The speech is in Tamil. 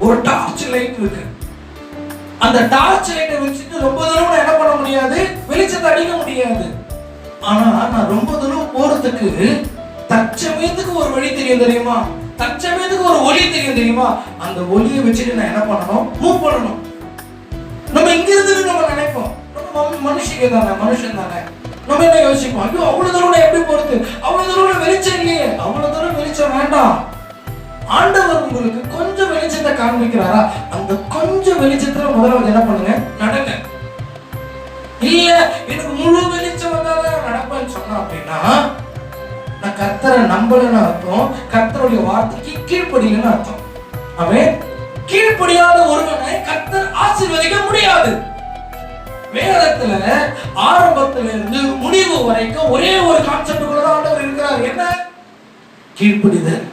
ஒரு டார்ச் லைட் இருக்கு. அந்த டார்ச் லைட்டை வச்சுட்டு ரொம்ப தூரம் என்ன பண்ண முடியாது, வெளிச்சத்தை அடிக்க முடியாது. ஆனா நான் ரொம்ப தூரம் போறதுக்கு தற்சமயத்துக்கு ஒரு வழி தெரியும் தெரியுமா, தற்சமயத்துக்கு ஒரு ஒளி தெரியும் தெரியுமா. அந்த ஒளியை வச்சுட்டு நான் என்ன பண்ணணும், மூவ் பண்ணணும். நம்ம இங்க இருந்து நம்ம நினைப்போம், நம்ம மனுஷங்க தானே, மனுஷன் தானே. நம்ம என்ன யோசிப்போம், ஐயோ அவ்வளவு தூரம் எப்படி போறது, அவ்வளவு தூரம் வெளிச்சம் இல்லையே. அவ்வளவு தூரம் வெளிச்சம் வேண்டாம். ஆண்டவர் உங்களுக்கு கொஞ்சம் வெளிச்சத்தை காண்பிக்கிறாரா, அந்த கொஞ்சம் வெளிச்சத்துல முதல்ல என்ன பண்ணுங்க, நடங்க. இல்ல எனக்கு முழு வெளிச்சம் வந்தாதான் நடப்பேன்னு சொன்னா அப்படின்னா நான் கர்த்தரை நம்பலன்னு அர்த்தம், கர்த்தருடைய வார்த்தைக்கு கீழ்ப்படியலன்னு அர்த்தம். அவன் கீழ்ப்படியாத ஒருவனை கர்த்தர் ஆசீர்வதிக்க முடியாது. வேதத்துல ஆரம்பத்துல இருந்து முடிவு வரைக்கும் ஒரே ஒரு கான்செப்ட் கூட தான் ஆண்டவர் இருக்கிறார். என்ன? கீழ்ப்படிதல்.